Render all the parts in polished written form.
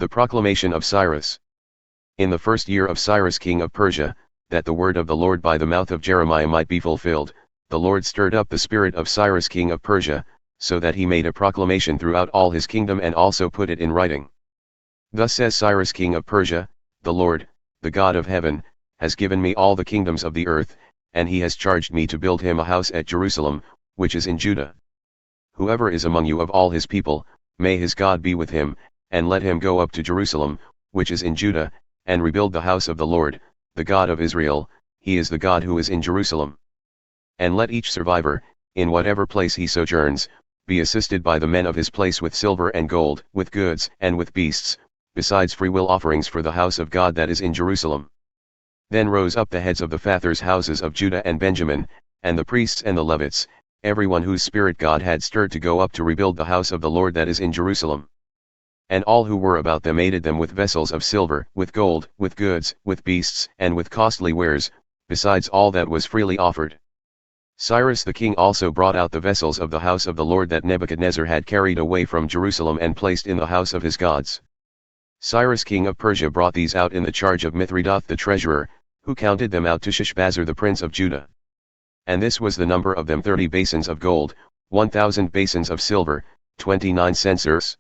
The proclamation of Cyrus. In the first year of Cyrus king of Persia, that the word of the Lord by the mouth of Jeremiah might be fulfilled, the Lord stirred up the spirit of Cyrus king of Persia, so that he made a proclamation throughout all his kingdom and also put it in writing. Thus says Cyrus king of Persia, the Lord, the God of heaven, has given me all the kingdoms of the earth, and he has charged me to build him a house at Jerusalem, which is in Judah. Whoever is among you of all his people, may his God be with him, and let him go up to Jerusalem, which is in Judah, and rebuild the house of the Lord, the God of Israel, he is the God who is in Jerusalem. And let each survivor, in whatever place he sojourns, be assisted by the men of his place with silver and gold, with goods and with beasts, besides freewill offerings for the house of God that is in Jerusalem. Then rose up the heads of the fathers' houses of Judah and Benjamin, and the priests and the Levites, everyone whose spirit God had stirred to go up to rebuild the house of the Lord that is in Jerusalem. And all who were about them aided them with vessels of silver, with gold, with goods, with beasts, and with costly wares, besides all that was freely offered. Cyrus the king also brought out the vessels of the house of the Lord that Nebuchadnezzar had carried away from Jerusalem and placed in the house of his gods. Cyrus king of Persia brought these out in the charge of Mithridath the treasurer, who counted them out to Sheshbazzar the prince of Judah. And this was the number of them: 30 basins of gold, 1,000 basins of silver, 29 censers,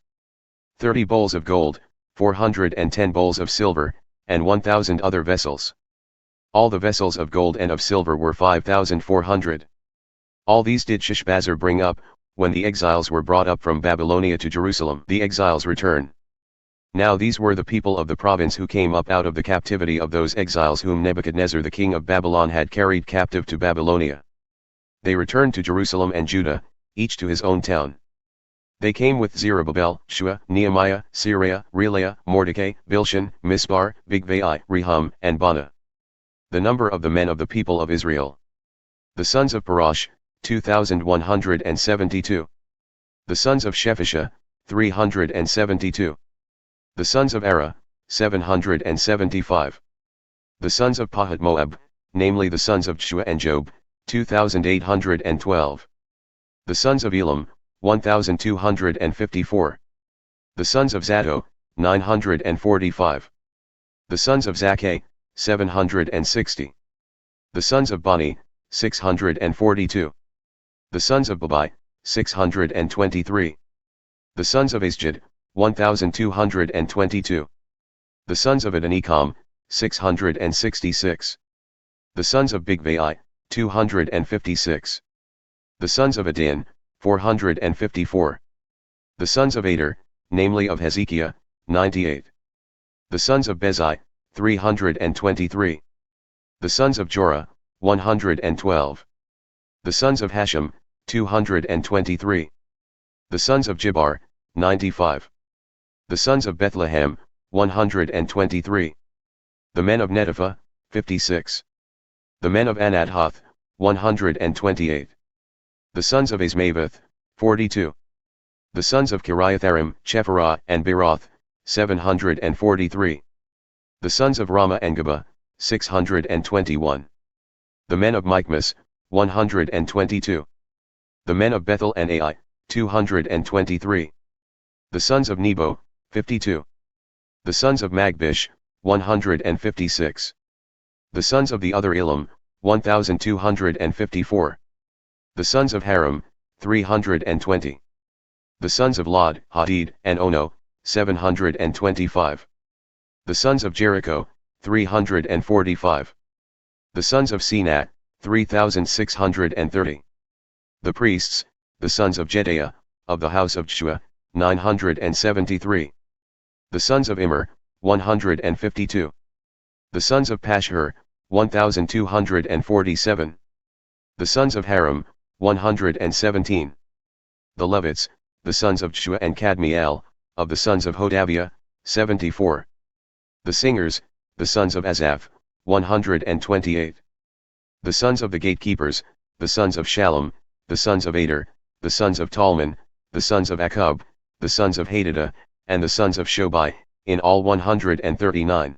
30 bowls of gold, 410 bowls of silver, and 1,000 other vessels. All the vessels of gold and of silver were 5,400. All these did Sheshbazzar bring up, when the exiles were brought up from Babylonia to Jerusalem. The exiles return. Now these were the people of the province who came up out of the captivity of those exiles whom Nebuchadnezzar the king of Babylon had carried captive to Babylonia. They returned to Jerusalem and Judah, each to his own town. They came with Zerubbabel, Shua, Nehemiah, Seraiah, Reelaiah, Mordecai, Bilshan, Mispar, Bigvai, Rehum, and Baanah. The number of the men of the people of Israel. The sons of Parash, 2,172. The sons of Shephisha, 372. The sons of Era, 775. The sons of Pahat-Moab, namely the sons of Shua and Job, 2,812. The sons of Elam, 1,254. The sons of Zatto, 945. The sons of Zakkai, 760. The sons of Bani, 642. The sons of Babai, 623. The sons of Asjad, 1,222. The sons of Adonikam, 666. The sons of Bigvai, 256. The sons of Adin, 454. The sons of Ader, namely of Hezekiah, 98. The sons of Bezai, 323. The sons of Jorah, 112. The sons of Hashem, 223. The sons of Jibbar, 95. The sons of Bethlehem, 123. The men of Netopha, 56. The men of Anathoth, 128. The sons of Azmaveth, 42. The sons of Kiriatharim, Chephirah and Beeroth, 743. The sons of Ramah and Geba, 621. The men of Michmas, 122. The men of Bethel and Ai, 223. The sons of Nebo, 52. The sons of Magbish, 156. The sons of the other Elam, 1,254. The sons of Haram, 320. The sons of Lod, Hadid, and Ono, 725. The sons of Jericho, 345. The sons of Senat, 3,630. The priests, the sons of Jedaiah, of the house of Shua, 973. The sons of Immer, 152. The sons of Pashhur, 1,247. The sons of Haram, 117. The Levites, the sons of Shua and Kadmiel, of the sons of Hodaviah, 74. The singers, the sons of Asaph, 128. The sons of the gatekeepers, the sons of Shallum, the sons of Ader, the sons of Talmon, the sons of Akub, the sons of Hadadah, and the sons of Shobai, in all 139.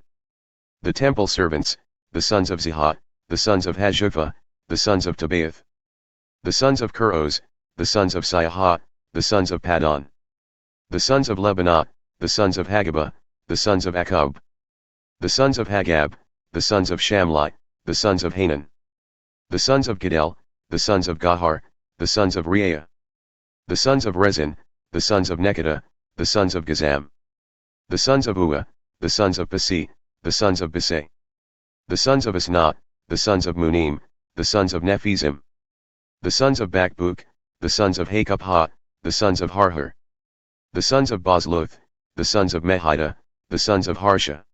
The temple servants, the sons of Ziha, the sons of Hashupha, the sons of Tabaoth. The sons of Kuros, the sons of Siaha, the sons of Padon. The sons of Lebanah, the sons of Hagabah, the sons of Akkub, the sons of Hagab, the sons of Shamli, the sons of Hanan, the sons of Giddel, the sons of Gahar, the sons of Reaiah, the sons of Rezin, the sons of Nekoda, the sons of Gazam, the sons of Ua, the sons of Pasi, the sons of Bisai, the sons of Asnah, the sons of Munim, the sons of Nephizim, the sons of Bakbuk, the sons of Hakupha, the sons of Harhur, the sons of Bozloth, the sons of Mehida, the sons of Harsha,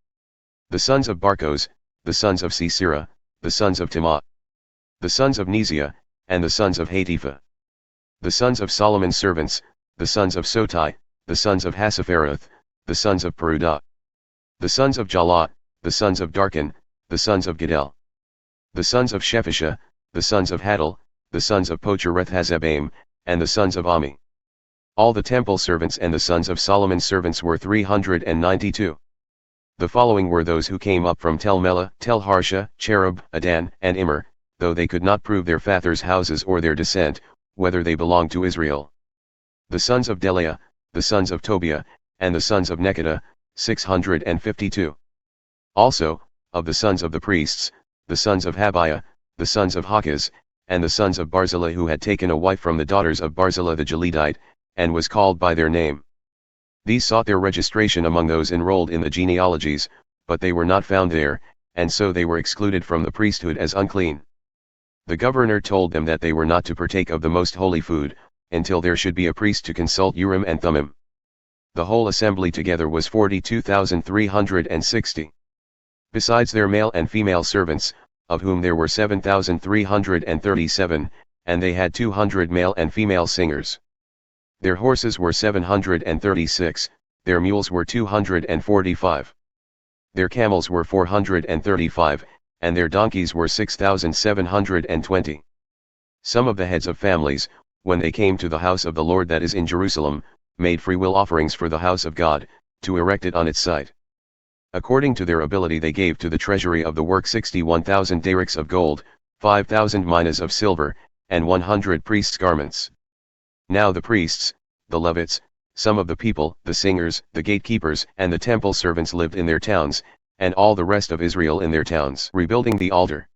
the sons of Barkos, the sons of Sisera, the sons of Timah, the sons of Neziah, and the sons of Hatipha, the sons of Solomon's servants, the sons of Sotai, the sons of Hasapharoth, the sons of Perudah, the sons of Jalah, the sons of Darkon, the sons of Giddel, the sons of Shephisha, the sons of Haddel, the sons of Pochereth-Hazzebaim, and the sons of Ami. All the temple servants and the sons of Solomon's servants were 392. The following were those who came up from Tel Melah, Tel Harsha, Cherub, Adan, and Immer, though they could not prove their fathers' houses or their descent, whether they belonged to Israel. The sons of Deliah, the sons of Tobiah, and the sons of Nekoda, 652. Also, of the sons of the priests, the sons of Habiah, the sons of Hakaz, and the sons of Barzillai who had taken a wife from the daughters of Barzillai the Gileadite, and was called by their name. These sought their registration among those enrolled in the genealogies, but they were not found there, and so they were excluded from the priesthood as unclean. The governor told them that they were not to partake of the most holy food, until there should be a priest to consult Urim and Thummim. The whole assembly together was 42,360. Besides their male and female servants, of whom there were 7,337, and they had 200 male and female singers. Their horses were 736, their mules were 245. Their camels were 435, and their donkeys were 6,720. Some of the heads of families, when they came to the house of the Lord that is in Jerusalem, made freewill offerings for the house of God, to erect it on its site. According to their ability they gave to the treasury of the work 61,000 darics of gold, 5,000 minas of silver, and 100 priests' garments. Now the priests, the Levites, some of the people, the singers, the gatekeepers, and the temple servants lived in their towns, and all the rest of Israel in their towns, rebuilding the altar.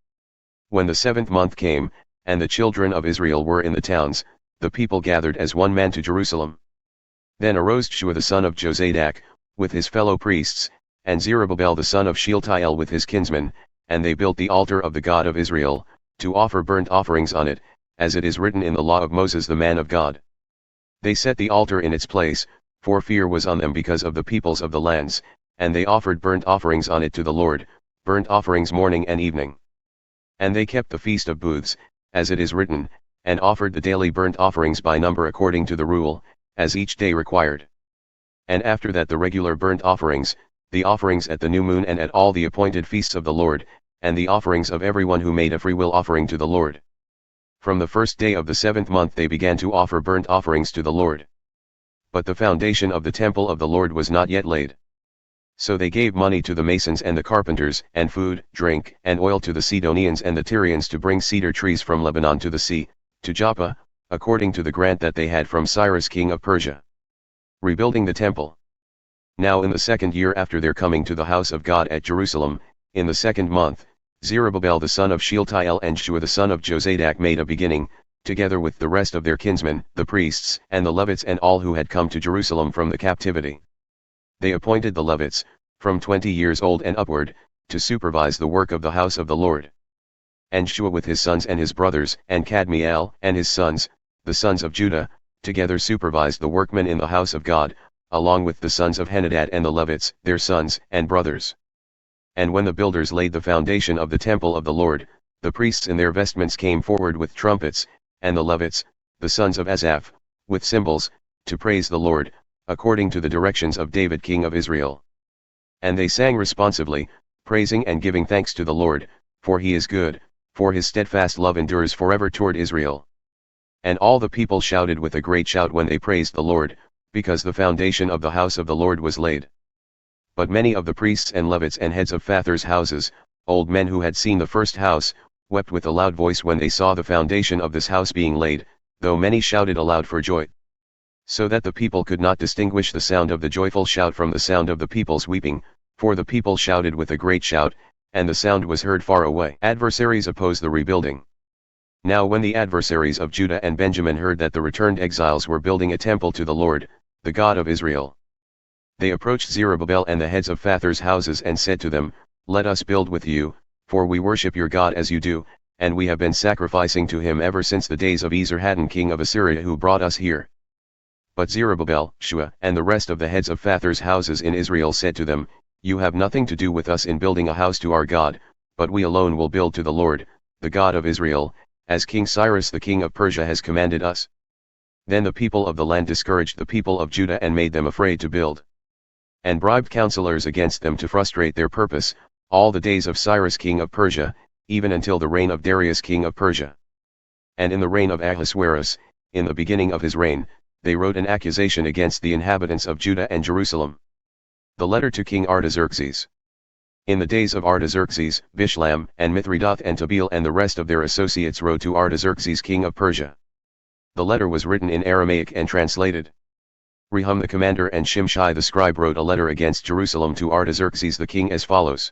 When the 7th month came, and the children of Israel were in the towns, the people gathered as one man to Jerusalem. Then arose Shua the son of Jozadak, with his fellow priests, and Zerubbabel the son of Shealtiel with his kinsmen, and they built the altar of the God of Israel, to offer burnt offerings on it, as it is written in the law of Moses the man of God. They set the altar in its place, for fear was on them because of the peoples of the lands, and they offered burnt offerings on it to the Lord, burnt offerings morning and evening. And they kept the feast of booths, as it is written, and offered the daily burnt offerings by number according to the rule, as each day required. And after that the regular burnt offerings, the offerings at the new moon and at all the appointed feasts of the Lord, and the offerings of everyone who made a freewill offering to the Lord. From the first day of the 7th month they began to offer burnt offerings to the Lord. But the foundation of the temple of the Lord was not yet laid. So they gave money to the masons and the carpenters, and food, drink, and oil to the Sidonians and the Tyrians to bring cedar trees from Lebanon to the sea, to Joppa, according to the grant that they had from Cyrus king of Persia. Rebuilding the temple. Now in the 2nd year after their coming to the house of God at Jerusalem, in the 2nd month, Zerubbabel the son of Shealtiel and Shua the son of Jozadak made a beginning, together with the rest of their kinsmen, the priests, and the Levites and all who had come to Jerusalem from the captivity. They appointed the Levites, from 20 years old and upward, to supervise the work of the house of the Lord. And Shua with his sons and his brothers, and Kadmiel and his sons, the sons of Judah, together supervised the workmen in the house of God, along with the sons of Henadad and the Levites, their sons and brothers. And when the builders laid the foundation of the temple of the Lord, the priests in their vestments came forward with trumpets, and the Levites, the sons of Asaph, with cymbals, to praise the Lord, according to the directions of David king of Israel. And they sang responsively, praising and giving thanks to the Lord, for he is good, for his steadfast love endures forever toward Israel. And all the people shouted with a great shout when they praised the Lord, because the foundation of the house of the Lord was laid. But many of the priests and Levites and heads of fathers' houses, old men who had seen the first house, wept with a loud voice when they saw the foundation of this house being laid, though many shouted aloud for joy. so that the people could not distinguish the sound of the joyful shout from the sound of the people's weeping, for the people shouted with a great shout, and the sound was heard far away. Adversaries oppose the rebuilding. Now when the adversaries of Judah and Benjamin heard that the returned exiles were building a temple to the Lord, the God of Israel, they approached Zerubbabel and the heads of Father's houses and said to them, Let us build with you, for we worship your God as you do, and we have been sacrificing to him ever since the days of Esarhaddon king of Assyria who brought us here. But Zerubbabel, Shua, and the rest of the heads of Father's houses in Israel said to them, You have nothing to do with us in building a house to our God, but we alone will build to the Lord, the God of Israel, as King Cyrus the king of Persia has commanded us. Then the people of the land discouraged the people of Judah and made them afraid to build, and bribed counselors against them to frustrate their purpose, all the days of Cyrus king of Persia, even until the reign of Darius king of Persia. And in the reign of Ahasuerus, in the beginning of his reign, they wrote an accusation against the inhabitants of Judah and Jerusalem. The letter to King Artaxerxes. In the days of Artaxerxes, Bishlam, and Mithridath and Tabeel and the rest of their associates wrote to Artaxerxes king of Persia. The letter was written in Aramaic and translated. Rehum the commander and Shimshai the scribe wrote a letter against Jerusalem to Artaxerxes the king as follows.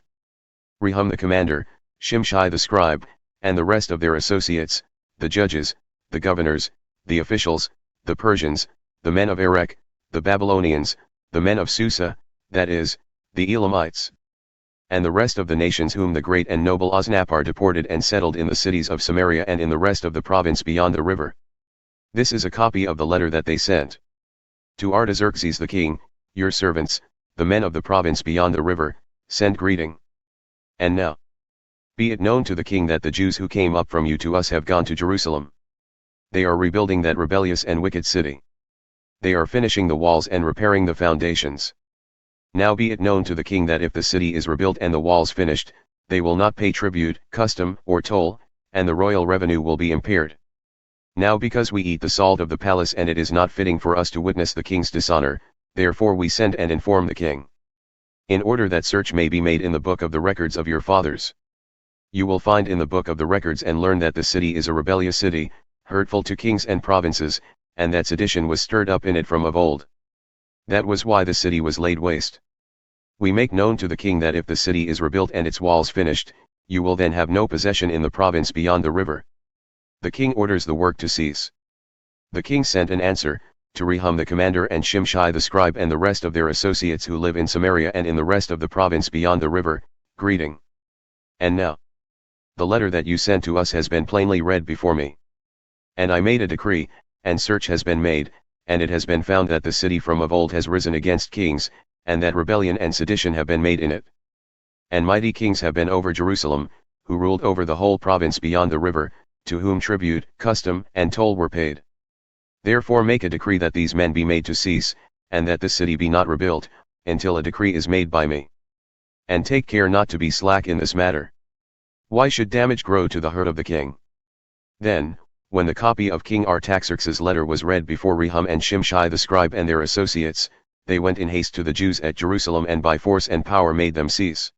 Rehum the commander, Shimshai the scribe, and the rest of their associates, the judges, the governors, the officials, the Persians, the men of Erech, the Babylonians, the men of Susa, that is, the Elamites, and the rest of the nations whom the great and noble Osnappar deported and settled in the cities of Samaria and in the rest of the province beyond the river. This is a copy of the letter that they sent. To Artaxerxes the king, your servants, the men of the province beyond the river, send greeting. And now, be it known to the king that the Jews who came up from you to us have gone to Jerusalem. They are rebuilding that rebellious and wicked city. They are finishing the walls and repairing the foundations. Now be it known to the king that if the city is rebuilt and the walls finished, they will not pay tribute, custom, or toll, and the royal revenue will be impaired. Now because we eat the salt of the palace and it is not fitting for us to witness the king's dishonor, therefore we send and inform the king, in order that search may be made in the book of the records of your fathers. You will find in the book of the records and learn that the city is a rebellious city, hurtful to kings and provinces, and that sedition was stirred up in it from of old. That was why the city was laid waste. We make known to the king that if the city is rebuilt and its walls finished, you will then have no possession in the province beyond the river. The king orders the work to cease. The king sent an answer, to Rehum the commander and Shimshai the scribe and the rest of their associates who live in Samaria and in the rest of the province beyond the river, greeting. And now, the letter that you sent to us has been plainly read before me. And I made a decree, and search has been made, and it has been found that the city from of old has risen against kings, and that rebellion and sedition have been made in it. And mighty kings have been over Jerusalem, who ruled over the whole province beyond the river, to whom tribute, custom, and toll were paid. Therefore make a decree that these men be made to cease, and that the city be not rebuilt, until a decree is made by me. And take care not to be slack in this matter. Why should damage grow to the hurt of the king? Then, when the copy of King Artaxerxes' letter was read before Rehum and Shimshai the scribe and their associates, they went in haste to the Jews at Jerusalem and by force and power made them cease.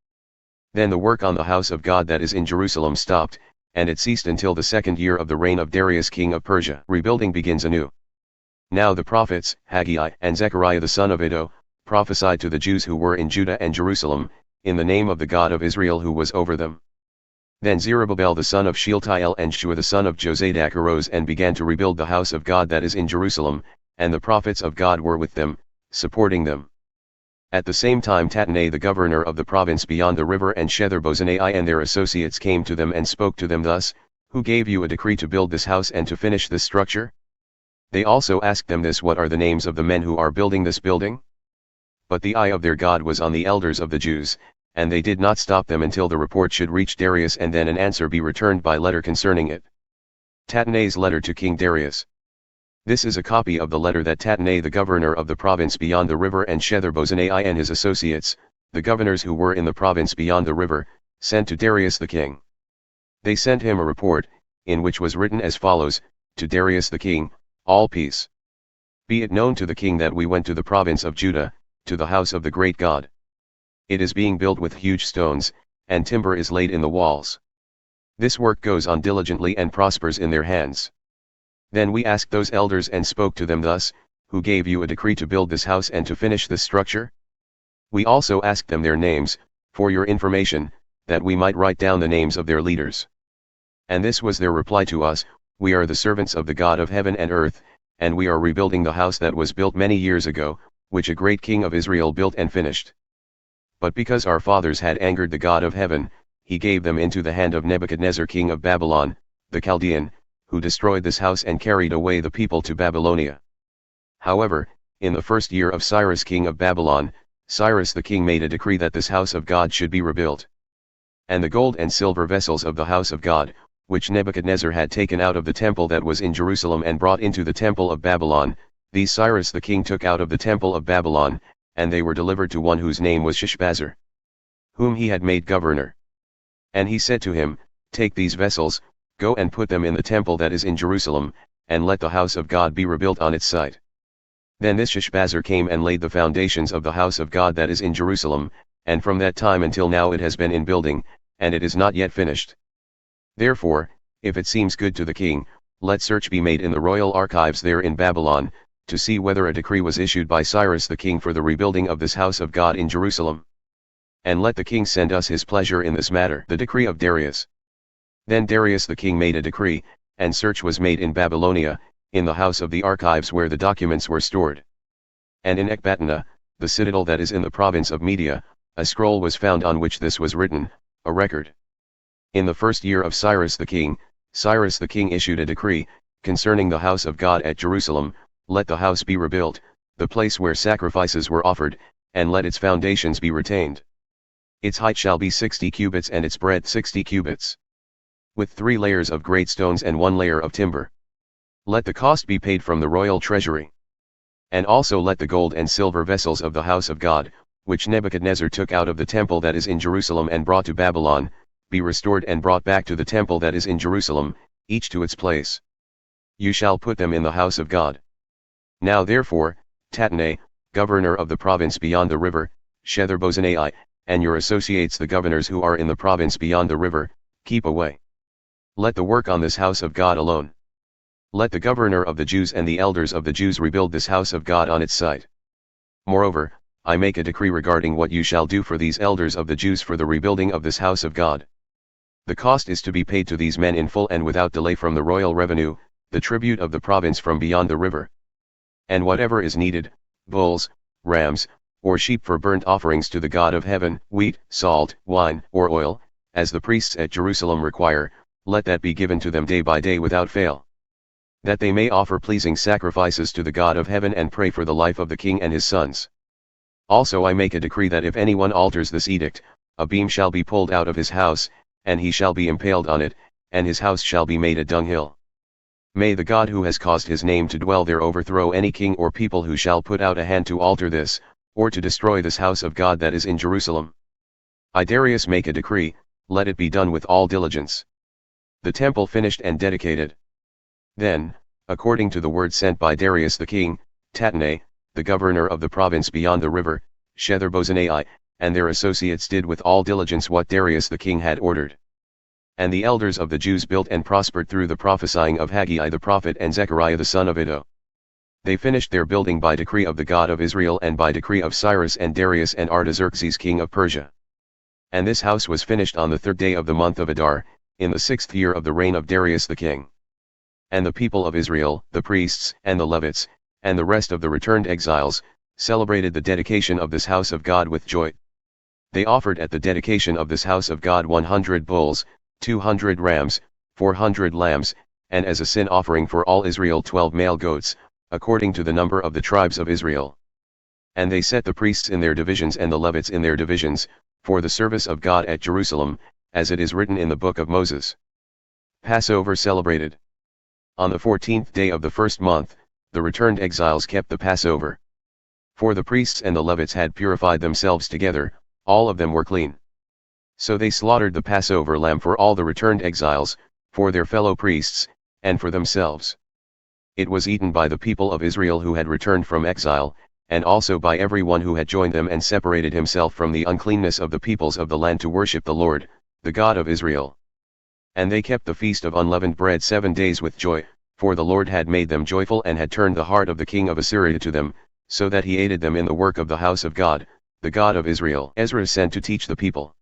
Then the work on the house of God that is in Jerusalem stopped, and it ceased until the 2nd year of the reign of Darius king of Persia. Rebuilding begins anew. Now the prophets, Haggai and Zechariah the son of Iddo, prophesied to the Jews who were in Judah and Jerusalem, in the name of the God of Israel who was over them. Then Zerubbabel the son of Shealtiel and Shua the son of Jozadak arose and began to rebuild the house of God that is in Jerusalem, and the prophets of God were with them, supporting them. At the same time Tattenai the governor of the province beyond the river and Shethar-bozenai and their associates came to them and spoke to them thus, Who gave you a decree to build this house and to finish this structure? They also asked them this, What are the names of the men who are building this building? But the eye of their God was on the elders of the Jews, and they did not stop them until the report should reach Darius and then an answer be returned by letter concerning it. Tattenai's letter to King Darius. This is a copy of the letter that Tattenai the governor of the province beyond the river and Shethar-bozenai and his associates, the governors who were in the province beyond the river, sent to Darius the king. They sent him a report, in which was written as follows, To Darius the king, all peace. Be it known to the king that we went to the province of Judah, to the house of the great God. It is being built with huge stones, and timber is laid in the walls. This work goes on diligently and prospers in their hands. Then we asked those elders and spoke to them thus, who gave you a decree to build this house and to finish this structure? We also asked them their names, for your information, that we might write down the names of their leaders. And this was their reply to us: we are the servants of the God of heaven and earth, and we are rebuilding the house that was built many years ago, which a great king of Israel built and finished. But because our fathers had angered the God of heaven, he gave them into the hand of Nebuchadnezzar king of Babylon, the Chaldean, who destroyed this house and carried away the people to Babylonia. However, in the first year of Cyrus king of Babylon, Cyrus the king made a decree that this house of God should be rebuilt. And the gold and silver vessels of the house of God, which Nebuchadnezzar had taken out of the temple that was in Jerusalem and brought into the temple of Babylon, these Cyrus the king took out of the temple of Babylon, and they were delivered to one whose name was Sheshbazzar, whom he had made governor. And he said to him, Take these vessels, go and put them in the temple that is in Jerusalem, and let the house of God be rebuilt on its site. Then this Sheshbazzar came and laid the foundations of the house of God that is in Jerusalem, and from that time until now it has been in building, and it is not yet finished. Therefore, if it seems good to the king, let search be made in the royal archives there in Babylon, to see whether a decree was issued by Cyrus the king for the rebuilding of this house of God in Jerusalem. And let the king send us his pleasure in this matter. The decree of Darius. Then Darius the king made a decree, and search was made in Babylonia, in the house of the archives where the documents were stored. And in Ecbatana, the citadel that is in the province of Media, a scroll was found on which this was written, a record. In the first year of Cyrus the king issued a decree, concerning the house of God at Jerusalem: let the house be rebuilt, the place where sacrifices were offered, and let its foundations be retained. Its height shall be 60 cubits and its breadth 60 cubits. With 3 layers of great stones and 1 layer of timber. Let the cost be paid from the royal treasury. And also let the gold and silver vessels of the house of God, which Nebuchadnezzar took out of the temple that is in Jerusalem and brought to Babylon, be restored and brought back to the temple that is in Jerusalem, each to its place. You shall put them in the house of God. Now therefore, Tatnai, governor of the province beyond the river, Shethar-bozenai, and your associates the governors who are in the province beyond the river, keep away. Let the work on this house of God alone. Let the governor of the Jews and the elders of the Jews rebuild this house of God on its site. Moreover, I make a decree regarding what you shall do for these elders of the Jews for the rebuilding of this house of God. The cost is to be paid to these men in full and without delay from the royal revenue, the tribute of the province from beyond the river. And whatever is needed, bulls, rams, or sheep for burnt offerings to the God of heaven, wheat, salt, wine, or oil, as the priests at Jerusalem require, let that be given to them day by day without fail. That they may offer pleasing sacrifices to the God of heaven and pray for the life of the king and his sons. Also I make a decree that if anyone alters this edict, a beam shall be pulled out of his house, and he shall be impaled on it, and his house shall be made a dunghill. May the God who has caused his name to dwell there overthrow any king or people who shall put out a hand to alter this, or to destroy this house of God that is in Jerusalem. I Darius make a decree, let it be done with all diligence. The temple finished and dedicated. Then, according to the word sent by Darius the king, Tatnai, the governor of the province beyond the river, Shethar-bozenai, and their associates did with all diligence what Darius the king had ordered. And the elders of the Jews built and prospered through the prophesying of Haggai the prophet and Zechariah the son of Iddo. They finished their building by decree of the God of Israel and by decree of Cyrus and Darius and Artaxerxes king of Persia. And this house was finished on the 3rd day of the month of Adar, in the 6th year of the reign of Darius the king. And the people of Israel, the priests, and the Levites, and the rest of the returned exiles, celebrated the dedication of this house of God with joy. They offered at the dedication of this house of God 100 bulls, 200 rams, 400 lambs, and as a sin offering for all Israel 12 male goats, according to the number of the tribes of Israel. And they set the priests in their divisions and the Levites in their divisions, for the service of God at Jerusalem, as it is written in the book of Moses. Passover celebrated. On the 14th day of the first month, the returned exiles kept the Passover. For the priests and the Levites had purified themselves together, all of them were clean. So they slaughtered the Passover lamb for all the returned exiles, for their fellow priests, and for themselves. It was eaten by the people of Israel who had returned from exile, and also by everyone who had joined them and separated himself from the uncleanness of the peoples of the land to worship the Lord, the God of Israel. And they kept the feast of unleavened bread 7 days with joy, for the Lord had made them joyful and had turned the heart of the king of Assyria to them, so that he aided them in the work of the house of God, the God of Israel. Ezra sent to teach the people.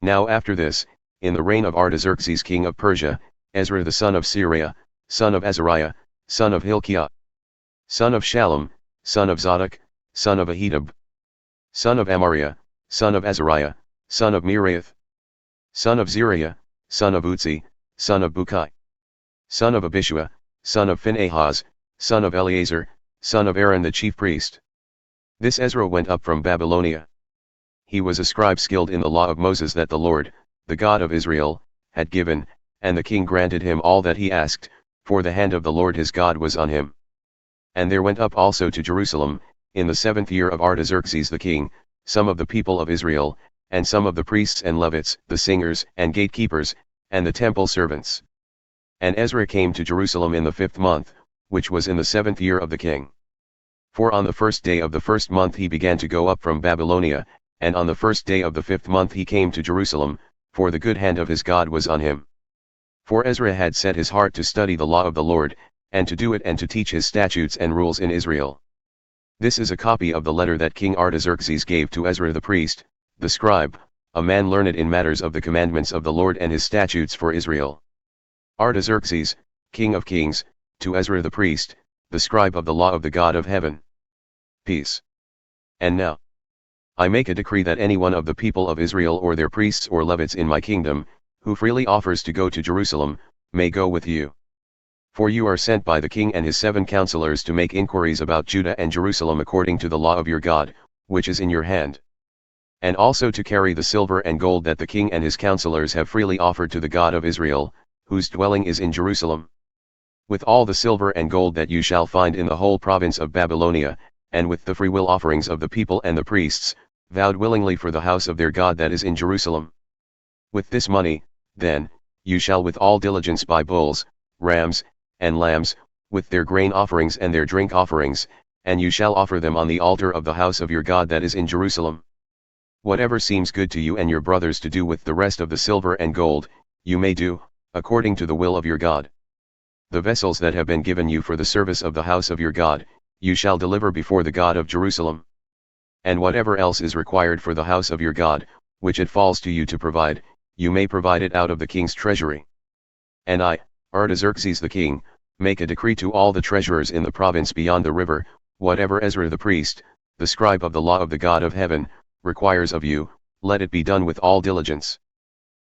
Now after this, in the reign of Artaxerxes king of Persia, Ezra the son of Syria, son of Azariah, son of Hilkiah, son of Shallum, son of Zadok, son of Ahitub, son of Amariah, son of Azariah, son of Miraioth, son of Zeriah, son of Utzi, son of Bukai, son of Abishua, son of Phinehas, son of Eleazar, son of Aaron the chief priest. This Ezra went up from Babylonia. He was a scribe skilled in the law of Moses that the Lord, the God of Israel, had given, and the king granted him all that he asked, for the hand of the Lord his God was on him. And there went up also to Jerusalem, in the 7th year of Artaxerxes the king, some of the people of Israel, and some of the priests and Levites, the singers and gatekeepers, and the temple servants. And Ezra came to Jerusalem in the 5th month, which was in the 7th year of the king. For on the 1st day of the 1st month he began to go up from Babylonia, and on the 1st day of the 5th month he came to Jerusalem, for the good hand of his God was on him. For Ezra had set his heart to study the law of the Lord, and to do it and to teach his statutes and rules in Israel. This is a copy of the letter that King Artaxerxes gave to Ezra the priest, the scribe, a man learned in matters of the commandments of the Lord and his statutes for Israel. Artaxerxes, King of Kings, to Ezra the priest, the scribe of the law of the God of heaven. Peace. And now, I make a decree that any one of the people of Israel or their priests or Levites in my kingdom, who freely offers to go to Jerusalem, may go with you. For you are sent by the king and his 7 counselors to make inquiries about Judah and Jerusalem according to the law of your God, which is in your hand. And also to carry the silver and gold that the king and his counselors have freely offered to the God of Israel, whose dwelling is in Jerusalem. With all the silver and gold that you shall find in the whole province of Babylonia, and with the freewill offerings of the people and the priests, vowed willingly for the house of their God that is in Jerusalem. With this money, then, you shall with all diligence buy bulls, rams, and lambs, with their grain offerings and their drink offerings, and you shall offer them on the altar of the house of your God that is in Jerusalem. Whatever seems good to you and your brothers to do with the rest of the silver and gold, you may do, according to the will of your God. The vessels that have been given you for the service of the house of your God, you shall deliver before the God of Jerusalem. And whatever else is required for the house of your God, which it falls to you to provide, you may provide it out of the king's treasury. And I, Artaxerxes the king, make a decree to all the treasurers in the province beyond the river, whatever Ezra the priest, the scribe of the law of the God of heaven, requires of you, let it be done with all diligence.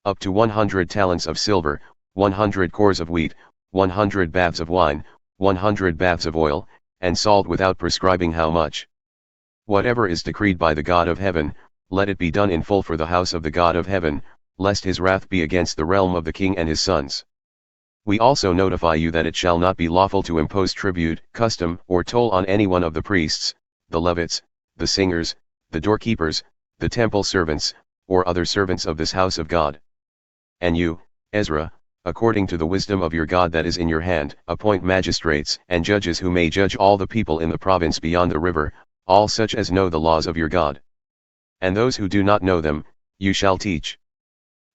Up to 100 talents of silver, 100 cores of wheat, 100 baths of wine, 100 baths of oil, and salt without prescribing how much. Whatever is decreed by the God of heaven, let it be done in full for the house of the God of heaven, lest his wrath be against the realm of the king and his sons. We also notify you that it shall not be lawful to impose tribute, custom, or toll on any one of the priests, the Levites, the singers, the doorkeepers, the temple servants, or other servants of this house of God. And you, Ezra, according to the wisdom of your God that is in your hand, appoint magistrates and judges who may judge all the people in the province beyond the river, all such as know the laws of your God. And those who do not know them, you shall teach.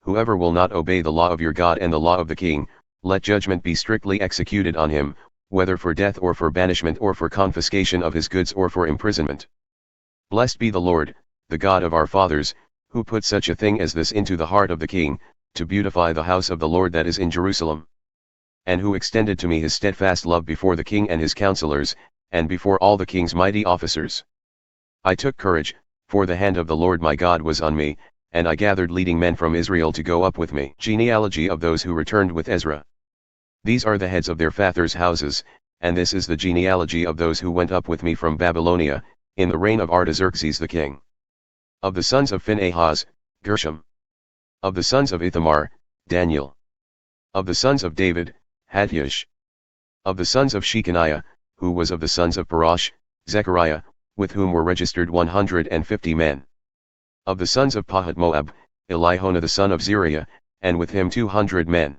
Whoever will not obey the law of your God and the law of the king, let judgment be strictly executed on him, whether for death or for banishment or for confiscation of his goods or for imprisonment. Blessed be the Lord, the God of our fathers, who put such a thing as this into the heart of the king, to beautify the house of the Lord that is in Jerusalem. And who extended to me his steadfast love before the king and his counselors, and before all the king's mighty officers. I took courage, for the hand of the Lord my God was on me, and I gathered leading men from Israel to go up with me. Genealogy of those who returned with Ezra. These are the heads of their fathers' houses, and this is the genealogy of those who went up with me from Babylonia, in the reign of Artaxerxes the king. Of the sons of Phinehas, Gershom. Of the sons of Ithamar, Daniel. Of the sons of David, Hattush. Of the sons of Shechaniah, who was of the sons of Parosh, Zechariah, with whom were registered 150 men. Of the sons of Pahat-Moab, Elihonah the son of Zeriah, and with him 200 men.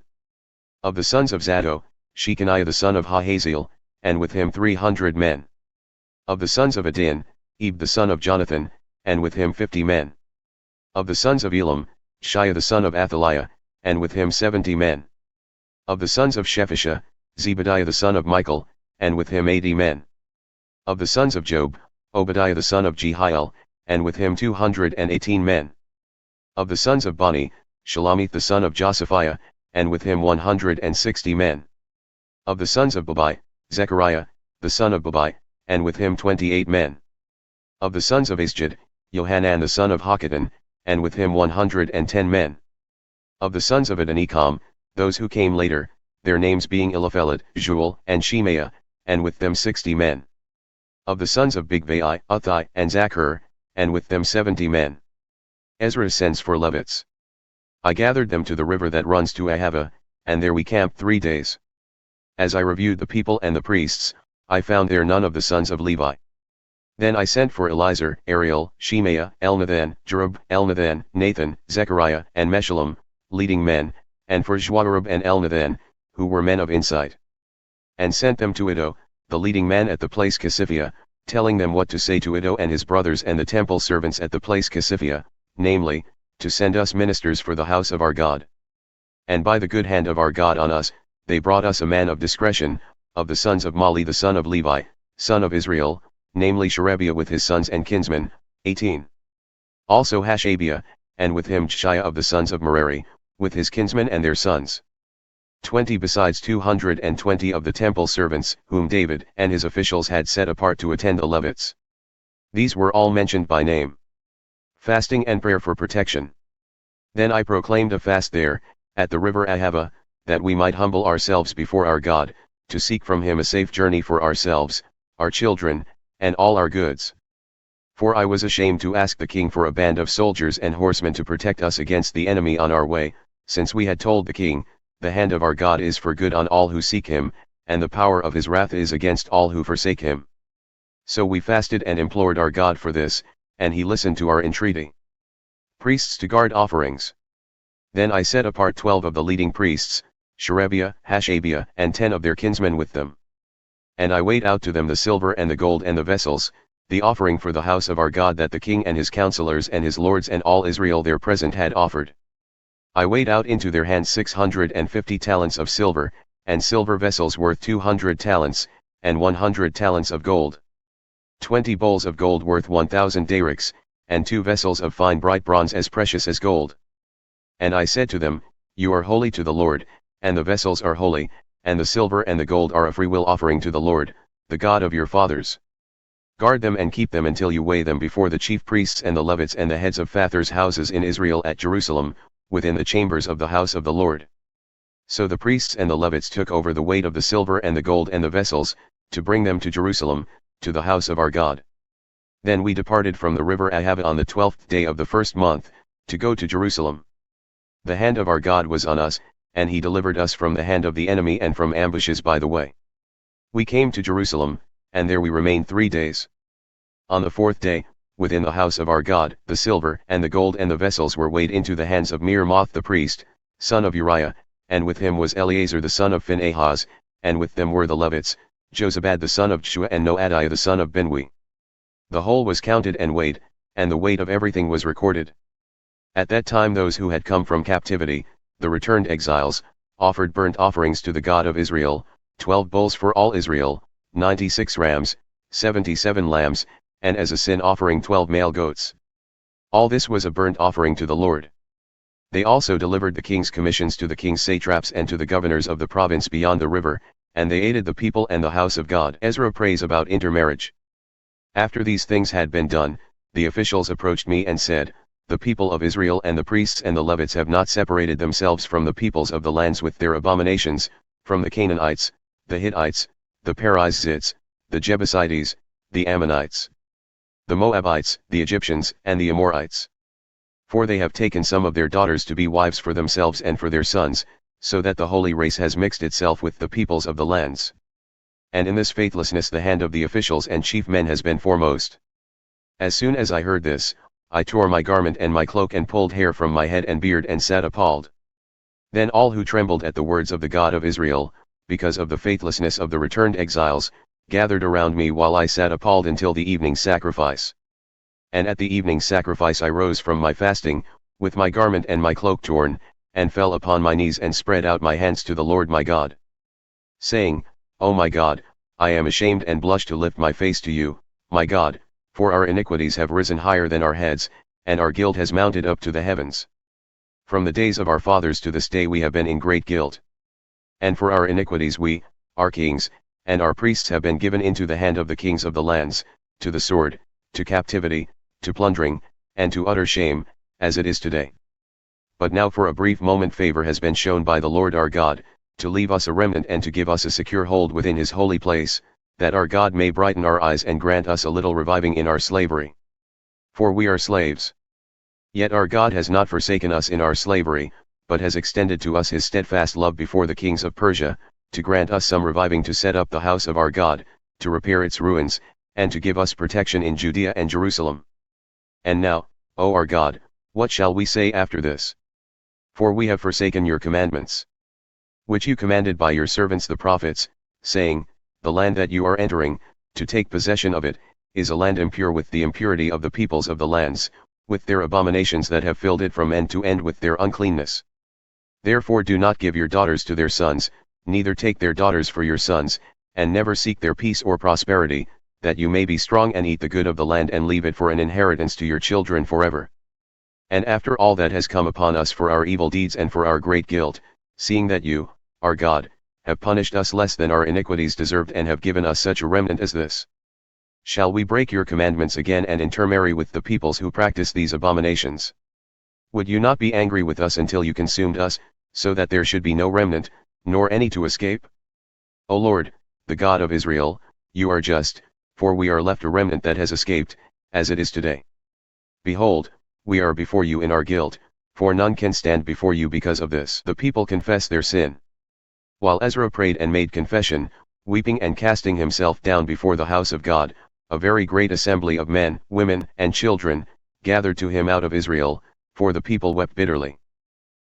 Of the sons of Zaddo, Shechaniah the son of Hahaziel, and with him 300 men. Of the sons of Adin, Eb the son of Jonathan, and with him 50 men. Of the sons of Elam, Shia the son of Athaliah, and with him 70 men. Of the sons of Shephatiah, Zebadiah the son of Michael, and with him 80 men. Of the sons of Job, Obadiah the son of Jehiel, and with him 218 men. Of the sons of Bani, Shelomith the son of Josaphiah, and with him 160 men. Of the sons of Babai, Zechariah, the son of Babai, and with him 28 men. Of the sons of Asjad, Johanan the son of Hakatan, and with him 110 men. Of the sons of Adonikam, those who came later, their names being Eliphelet, Juel, and Shemaiah, and with them 60 men. Of the sons of Bigvai, Uthai, and Zachar, and with them 70 men. Ezra sends for Levites. I gathered them to the river that runs to Ahava, and there we camped 3 days. As I reviewed the people and the priests, I found there none of the sons of Levi. Then I sent for Eliezer, Ariel, Shemaiah, Elnathan, Jerub, Elnathan, Nathan, Zechariah, and Meshullam, leading men, and for Joarib and Elnathan, who were men of insight. And sent them to Iddo, the leading man at the place Casiphia, telling them what to say to Iddo and his brothers and the temple servants at the place Casiphia, namely, to send us ministers for the house of our God. And by the good hand of our God on us, they brought us a man of discretion, of the sons of Mali the son of Levi, son of Israel, namely Sherebiah with his sons and kinsmen, 18. Also Hashabiah, and with him Jeshaiah of the sons of Merari, with his kinsmen and their sons. 20 besides 220 of the temple servants, whom David and his officials had set apart to attend the Levites. These were all mentioned by name. Fasting and prayer for protection. Then I proclaimed a fast there, at the river Ahava, that we might humble ourselves before our God, to seek from him a safe journey for ourselves, our children, and all our goods. For I was ashamed to ask the king for a band of soldiers and horsemen to protect us against the enemy on our way, since we had told the king, the hand of our God is for good on all who seek him, and the power of his wrath is against all who forsake him. So we fasted and implored our God for this, and he listened to our entreaty. Priests to guard offerings. Then I set apart 12 of the leading priests, Sherebiah, Hashabiah, and 10 of their kinsmen with them. And I weighed out to them the silver and the gold and the vessels, the offering for the house of our God that the king and his counselors and his lords and all Israel there present had offered. I weighed out into their hands 650 talents of silver, and silver vessels worth 200 talents, and 100 talents of gold. 20 bowls of gold worth 1,000 darics, and 2 vessels of fine bright bronze as precious as gold. And I said to them, You are holy to the Lord, and the vessels are holy, and the silver and the gold are a freewill offering to the Lord, the God of your fathers. Guard them and keep them until you weigh them before the chief priests and the Levites and the heads of fathers' houses in Israel at Jerusalem, within the chambers of the house of the Lord. So the priests and the Levites took over the weight of the silver and the gold and the vessels, to bring them to Jerusalem, to the house of our God. Then we departed from the river Ahava on the 12th day of the first month, to go to Jerusalem. The hand of our God was on us, and he delivered us from the hand of the enemy and from ambushes by the way. We came to Jerusalem, and there we remained 3 days. On the 4th day, within the house of our God, the silver and the gold and the vessels were weighed into the hands of Meremoth the priest, son of Uriah, and with him was Eleazar the son of Phinehas, and with them were the Levites, Jozabad the son of Jeshua and Noadiah the son of Binwi. The whole was counted and weighed, and the weight of everything was recorded. At that time those who had come from captivity, the returned exiles, offered burnt offerings to the God of Israel, 12 bulls for all Israel, 96 rams, 77 lambs, and as a sin offering 12 male goats. All this was a burnt offering to the Lord. They also delivered the king's commissions to the king's satraps and to the governors of the province beyond the river, and they aided the people and the house of God. Ezra prays about intermarriage. After these things had been done, the officials approached me and said, The people of Israel and the priests and the Levites have not separated themselves from the peoples of the lands with their abominations, from the Canaanites, the Hittites, the Perizzites, the Jebusites, the Ammonites, the Moabites, the Egyptians, and the Amorites. For they have taken some of their daughters to be wives for themselves and for their sons, so that the holy race has mixed itself with the peoples of the lands. And in this faithlessness the hand of the officials and chief men has been foremost. As soon as I heard this, I tore my garment and my cloak and pulled hair from my head and beard and sat appalled. Then all who trembled at the words of the God of Israel, because of the faithlessness of the returned exiles, gathered around me while I sat appalled until the evening sacrifice. And at the evening sacrifice I rose from my fasting, with my garment and my cloak torn, and fell upon my knees and spread out my hands to the Lord my God. saying, O my God, I am ashamed and blush to lift my face to you, my God, for our iniquities have risen higher than our heads, and our guilt has mounted up to the heavens. From the days of our fathers to this day we have been in great guilt. And for our iniquities we, our kings, and our priests have been given into the hand of the kings of the lands, to the sword, to captivity, to plundering, and to utter shame, as it is today. But now for a brief moment favor has been shown by the Lord our God, to leave us a remnant and to give us a secure hold within his holy place, that our God may brighten our eyes and grant us a little reviving in our slavery. For we are slaves. Yet our God has not forsaken us in our slavery, but has extended to us his steadfast love before the kings of Persia, to grant us some reviving to set up the house of our God, to repair its ruins, and to give us protection in Judea and Jerusalem. And now, O our God, what shall we say after this? For we have forsaken your commandments, which you commanded by your servants the prophets, saying, the land that you are entering, to take possession of it, is a land impure with the impurity of the peoples of the lands, with their abominations that have filled it from end to end with their uncleanness. Therefore do not give your daughters to their sons, neither take their daughters for your sons, and never seek their peace or prosperity, that you may be strong and eat the good of the land and leave it for an inheritance to your children forever. And after all that has come upon us for our evil deeds and for our great guilt, seeing that you, our God, have punished us less than our iniquities deserved and have given us such a remnant as this, shall we break your commandments again and intermarry with the peoples who practice these abominations? Would you not be angry with us until you consumed us, so that there should be no remnant, nor any to escape? O Lord, the God of Israel, you are just, for we are left a remnant that has escaped, as it is today. Behold, we are before you in our guilt, for none can stand before you because of this. The people confess their sin. While Ezra prayed and made confession, weeping and casting himself down before the house of God, a very great assembly of men, women, and children, gathered to him out of Israel, for the people wept bitterly.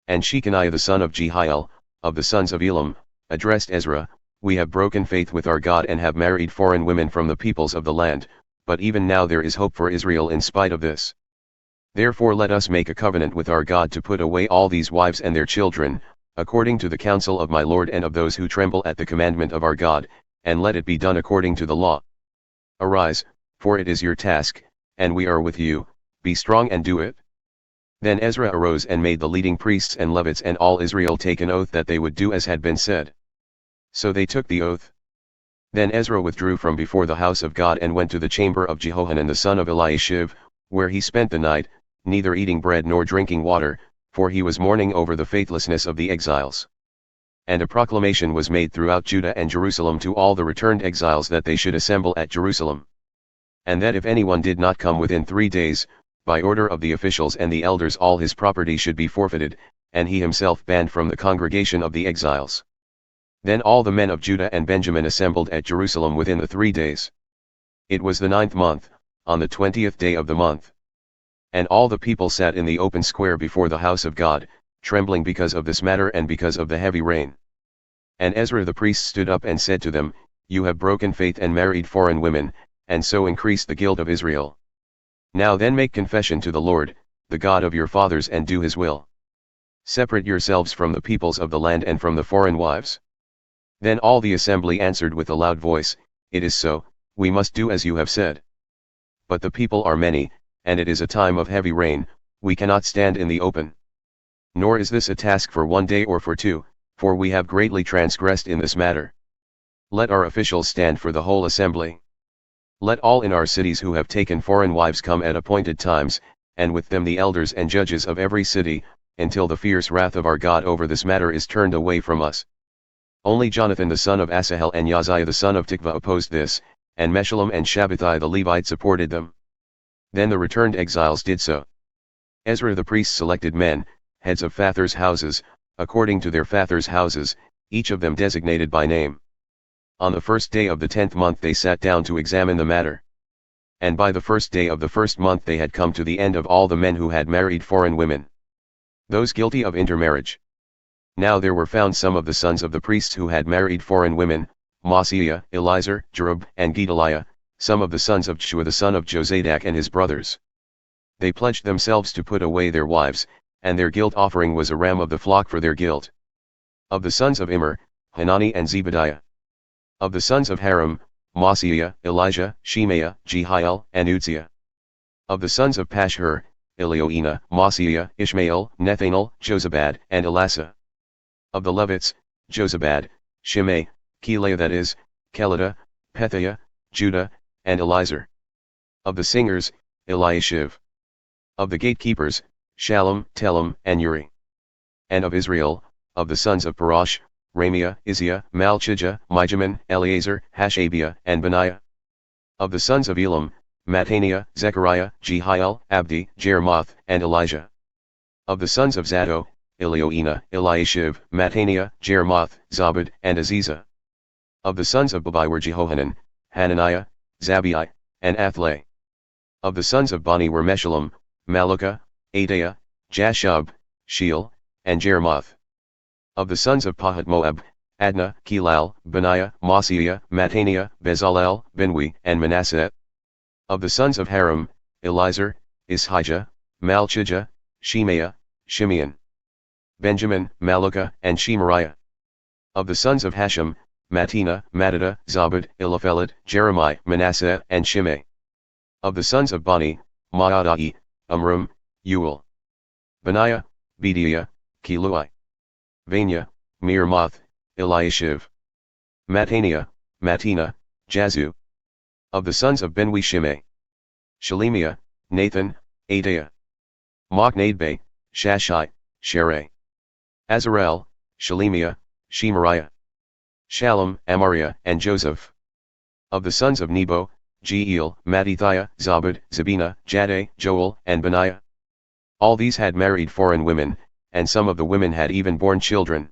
And Shechaniah the son of Jehiel, of the sons of Elam, addressed Ezra, we have broken faith with our God and have married foreign women from the peoples of the land, but even now there is hope for Israel in spite of this. Therefore let us make a covenant with our God to put away all these wives and their children, according to the counsel of my Lord and of those who tremble at the commandment of our God, and let it be done according to the law. Arise, for it is your task, and we are with you, be strong and do it. Then Ezra arose and made the leading priests and Levites and all Israel take an oath that they would do as had been said. So they took the oath. Then Ezra withdrew from before the house of God and went to the chamber of Jehohanan the son of Eliashib, where he spent the night, neither eating bread nor drinking water, for he was mourning over the faithlessness of the exiles. And a proclamation was made throughout Judah and Jerusalem to all the returned exiles that they should assemble at Jerusalem. And that if anyone did not come within 3 days, by order of the officials and the elders all his property should be forfeited, and he himself banned from the congregation of the exiles. Then all the men of Judah and Benjamin assembled at Jerusalem within the 3 days. It was the 9th month, on the 20th day of the month. And all the people sat in the open square before the house of God, trembling because of this matter and because of the heavy rain. And Ezra the priest stood up and said to them, you have broken faith and married foreign women, and so increased the guilt of Israel. Now then make confession to the Lord, the God of your fathers, and do his will. Separate yourselves from the peoples of the land and from the foreign wives. Then all the assembly answered with a loud voice, it is so, we must do as you have said. But the people are many, and it is a time of heavy rain, we cannot stand in the open. Nor is this a task for 1 day or for 2, for we have greatly transgressed in this matter. Let our officials stand for the whole assembly. Let all in our cities who have taken foreign wives come at appointed times, and with them the elders and judges of every city, until the fierce wrath of our God over this matter is turned away from us. Only Jonathan the son of Asahel and Yaziah the son of Tikvah opposed this, and Meshullam and Shabbatai the Levite supported them. Then the returned exiles did so. Ezra the priest selected men, heads of fathers' houses, according to their fathers' houses, each of them designated by name. On the 1st day of the 10th month they sat down to examine the matter. And by the 1st day of the 1st month they had come to the end of all the men who had married foreign women, those guilty of intermarriage. Now there were found some of the sons of the priests who had married foreign women, Maaseiah, Elizur, Jerub, and Gedaliah, some of the sons of Jeshua the son of Jozadak and his brothers. They pledged themselves to put away their wives, and their guilt offering was a ram of the flock for their guilt. Of the sons of Immer, Hanani and Zebadiah. Of the sons of Haram, Maaseiah, Elijah, Shemaiah, Jehiel, and Uzziah. Of the sons of Pashhur, Elioenah, Maaseiah, Ishmael, Nethanel, Jozabad, and Elasa. Of the Levites, Jozabad, Shimei, Keilah that is, Kelida, Pethiah, Judah, and Eliezer. Of the singers, Eliashiv. Of the gatekeepers, Shallum, Telem, and Uri. And of Israel, of the sons of Parosh, Ramiah, Izziah, Malchijah, Mijamin, Eleazar, Hashabiah, and Benaiah. Of the sons of Elam, Mattaniah, Zechariah, Jehiel, Abdi, Jeremoth, and Elijah. Of the sons of Zadok, Elioenah, Eliashiv, Mattaniah, Jeremoth, Zabad, and Aziza. Of the sons of Babai were Jehohanan, Hananiah, Zabai, and Athlai. Of the sons of Bani were Meshullam, Malukah, Adaiah, Jashub, Sheel, and Jeremoth. Of the sons of Pahat Moab, Adnah, Kelal, Benaiah, Maaseiah, Mattaniah, Bezalel, Binwi, and Manasseh. Of the sons of Haram, Eliezer, Ishijah, Malchijah, Shemaiah, Shimeon, Benjamin, Malukah, and Shemariah. Of the sons of Hashem, Mattina, Mattada, Zabad, Eliphelet, Jeremiah, Manasseh, and Shimei. Of the sons of Bani, Maadai, Amram, Uel, Benaiah, Bediah, Kelui, Vania, Mirmoth, Eliashiv, Mattaniah, Mattina, Jazu. Of the sons of Binwi Shimei, Shelemiah, Nathan, Adaiah, Mochnadbe, Shashai, Sherei, Azarel, Shelemiah, Shemariah, Shallum, Amariah, and Joseph. Of the sons of Nebo, Jeiel, Mattithiah, Zabad, Zabina, Jadai, Joel, and Benaiah. All these had married foreign women, and some of the women had even borne children.